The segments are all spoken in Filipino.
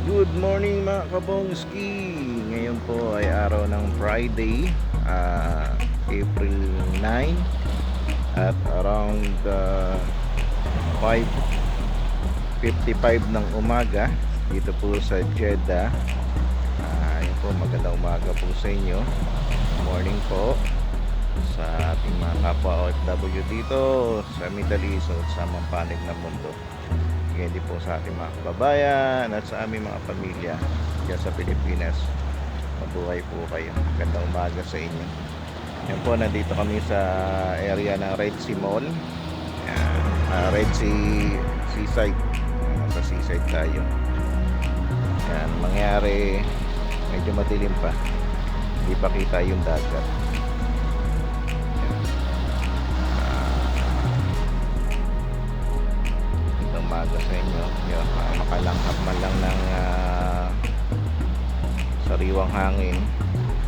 Good morning mga kabongski. Ngayon po ay araw ng Friday, April 9 at around 5:55 ng umaga dito po sa Jeddah. Yun po, magandang umaga po sa inyo. Morning po sa ating mga kapwa OFW dito sa Middle East o sa mampanig ng mundo. Hindi po sa ating mga kababayan at sa aming mga pamilya dyan sa Pilipinas. Mabuhay po kayo. Gandang umaga sa inyo. Yan po, nandito kami sa area ng Red Sea Mall. Red Sea Seaside. Sa Seaside tayo. Yan, mangyari medyo madilim pa. Hindi pa kita yung dagat. Umaga sa inyo. Yun, makalanghap man lang ng sariwang hangin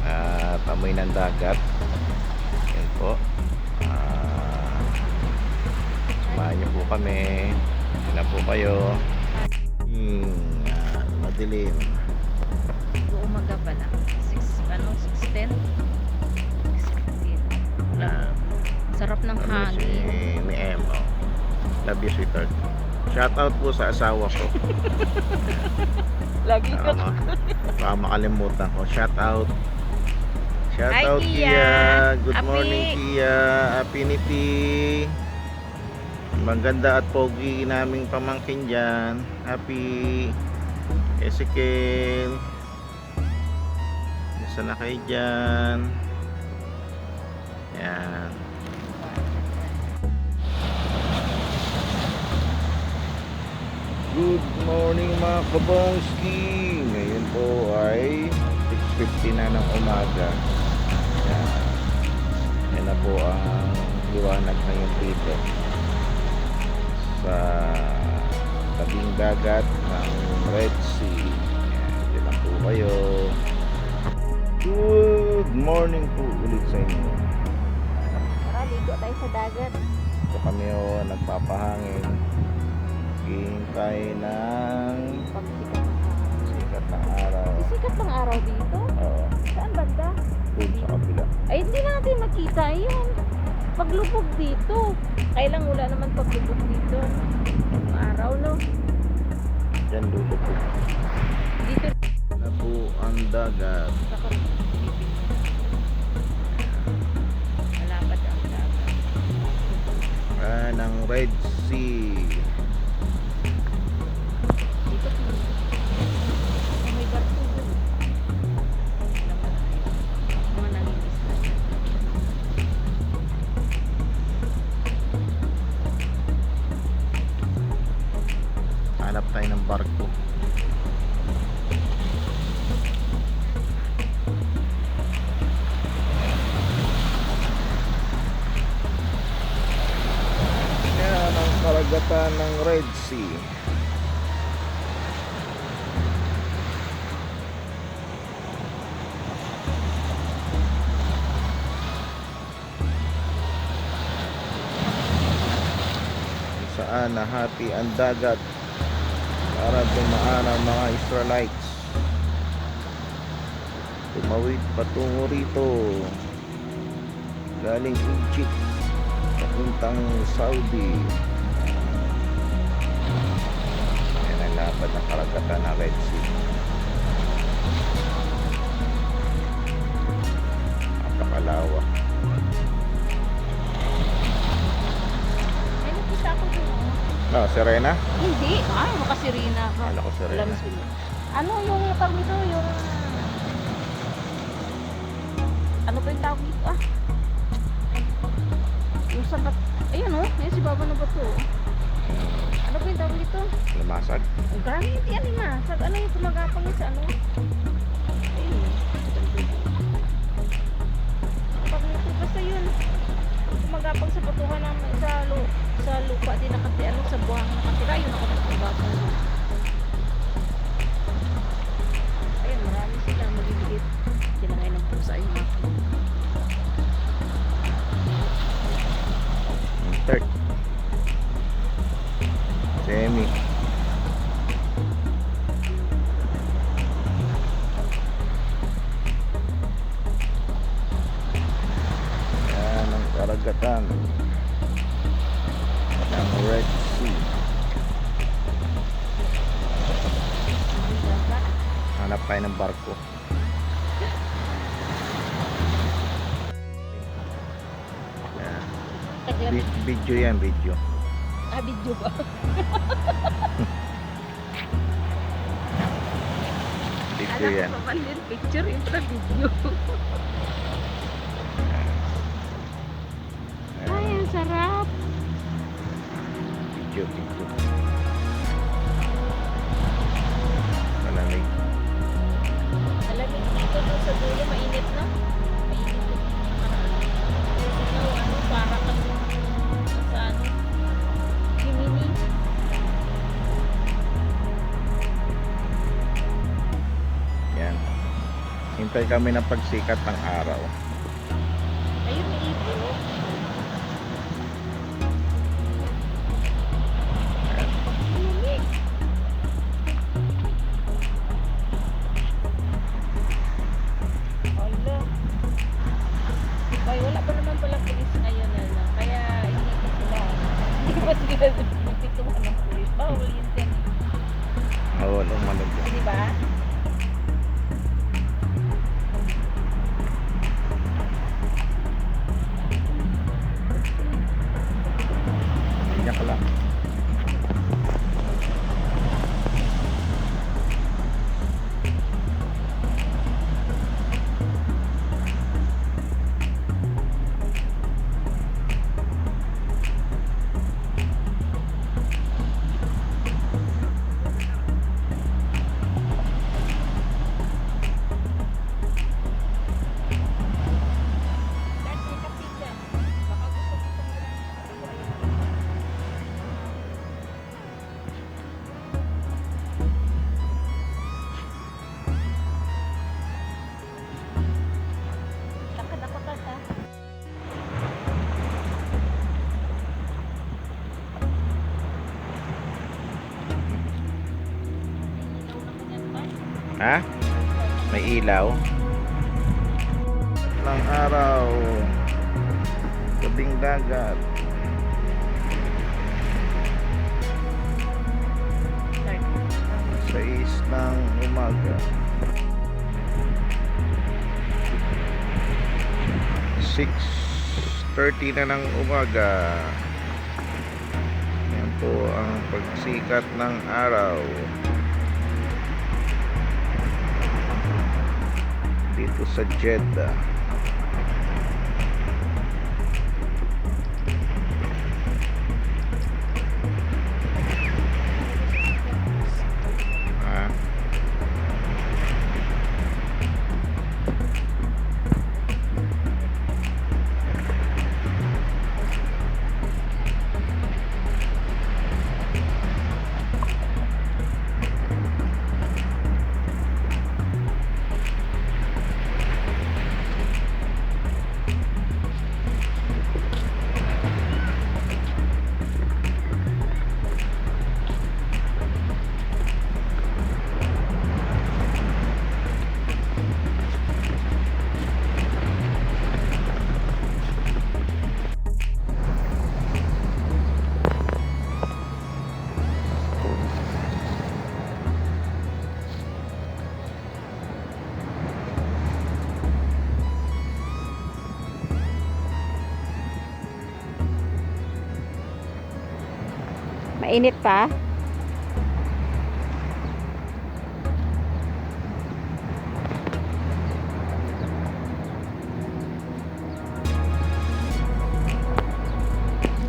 at amoy ng dagat. Yan po. Samahan niyo po kami. Yan na po kayo. Madilim. Umaga pa lang. 6:10. 6:15. Sarap ng hangin. Ni Em. Love you, sweetheart. Shout out po sa asawa ko. Lagi ko. Baka makalimutan ko. Shout out. Shout Hi, out Kia. Kia. Good Happy. morning Kia. Affinity. Maganda at pogi naming pamangkin dyan. Happy. Ezekiel. Isa na kayo dyan. Yan. Good morning mga kabongski. Ngayon po ay 6:50 na ng umaga. Yan na po ang liwanag ngayon dito sa tabing dagat ng Red Sea. Yan lang po kayo. Good morning po ulit sa inyo. Tara, ligo tayo sa dagat. Ito kami nagpapahangin. Hintay ng Pagsikat ng araw. sikat ng araw. Sikat ng araw dito? Oo, Saan banda? doon sa kabila. Ay, hindi natin makita yun. Paglubog dito. Kailang wala naman paglubog dito. Ang araw, no? Yan dulo po. Dito. Na po ang dagat. Sa malapad ang dagat. Ng Red Sea. Dito po. May barko doon. Mga nanginis na. Hanap tayo ng barko. Yan ang karagatan ng Red Sea. Saan nahati ang dagat para dumaan ang mga Israelites. Tumawid patungo rito galing Egypt papuntang Saudi. Yan ang lapad ng karagatan ng Red Sea. Napakalawak. Ay, nakita ko doon. Serena? Hindi. Ay, makasirina ako. Kala ko Serena. Alam sila. Ano yung tawag nito? Yung... Ano ba yung tawag nito? Yung sabat... Ayun o. Ayun si Baba na ba ito? Ano ba yung tawag nito? Lumasag. Ang grabe hindi ano nga. Ano yung tumagapang yun sa ano? Ayun. Tawag nito. Basta yun. Tumagapang sa patuhan namin sa lupa din nakati. Ano sa buhang nakatira. Yun ako tumagapang. Ayun. Marami sila. Magigit. Kinangay ng pusa yung mga. Third. Semi. karagatan ng Red Sea. Hanap tayo ng barko. Ayan. Video yan, video. Video ba? Video yan. Alam ko pa din picture yung pala video. Ay, ang sarap. Video, video. Malamig. Malamig dito no, sa dulo, mainit na. Mainit na. Ano, para kang sa ano, Gemini. Yan. Hintay kami ng pagsikat ng araw. Ayun, may ibon. Malamig. Hala. Ay, wala pa naman palang pulis ngayon, ano. Kaya hindi ko sila. Hindi ba sila nagpituhan ng pulis? Bawal yun din. Walang malagyan. Di ba? Ganyan ka lang. Kahit may kape dyan. Baka gusto mo itong lakad ako tata. Ilaw naman yan ba? Ha? May ilaw. Ng araw. Gabing dagat. Start. 6 ng umaga. 6:30 na ng umaga. Yan po ang pagsikat ng araw dito sa Jeddah. Ah, Mainit pa?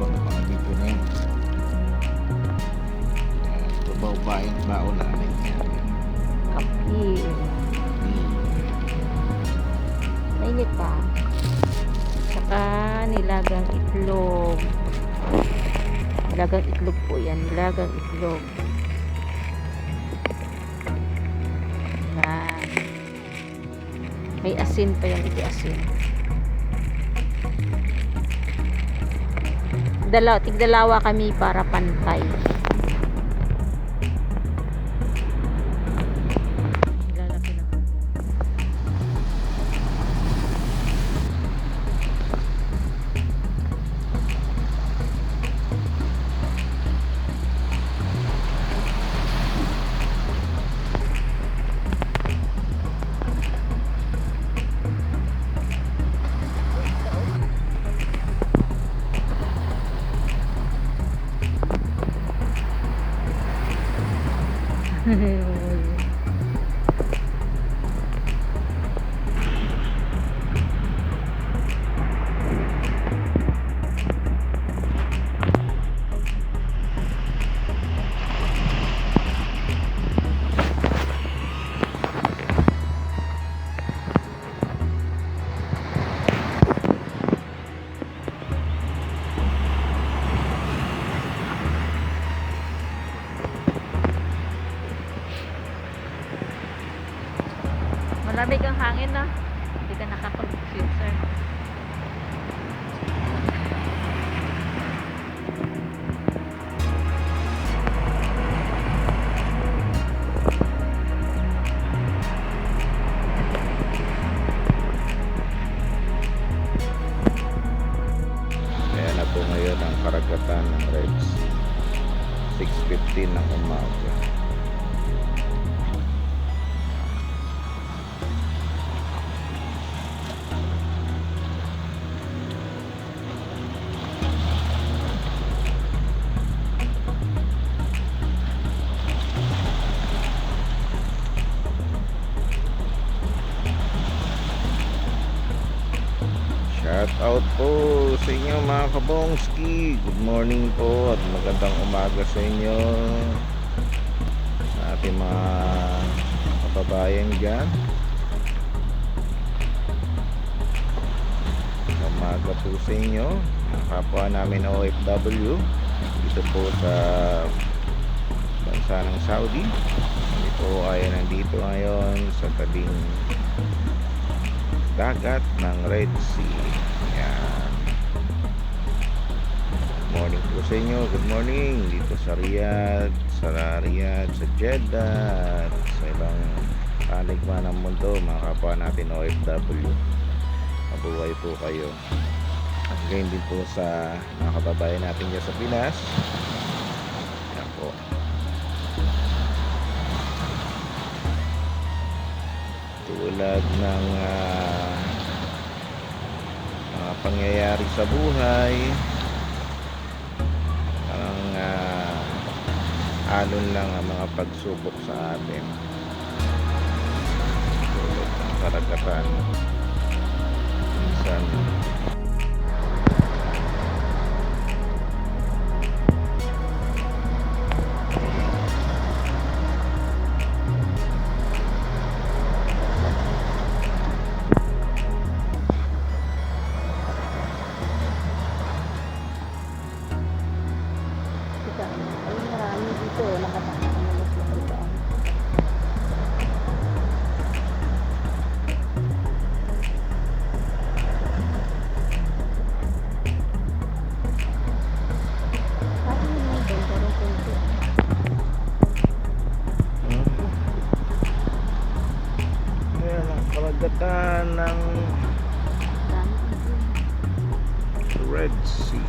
ito na mga dito na yun. Tubaw bayan baon na rin yan. Kapi. Mainit pa. Saka nilagang itlog. Nilagang itlog po yan. Nilagang itlog. Yan. May asin pa yan. Ito asin. Tigdalawa kami para pantay. Lalaki na. Malamig ang hangin na. Hindi ka nakapag-switcher. Kaya na po ngayon ang karagatan ng Reds. 6:15 ng umaga. Shout out po sa inyo mga kabongski. Good morning po at magandang umaga sa inyo, sa ating mga kababayan dyan. Umaga po sa inyo, mga kapwa namin OFW dito po sa bansa ng Saudi. Kami po ay nandito ngayon sa tabing dagat ng Red Sea. Yan. Good morning po sa inyo. Good morning dito sa Riyadh, sa Jeddah at sa ibang panig man ng mundo, mga kapwa natin OFW. Mabuhay po kayo. At gayon din po sa mga kababayan natin dyan sa Pinas. Yan po. Tulad ng mga pangyayari sa buhay, ang alon lang ang mga pagsubok sa atin, tulad ng karagatan minsan. Ay, marami dito. Nakatakot na mas makitaan. Parang naman din, parang kunti. Ayan ang karagatan ng Dami dito. Red Sea.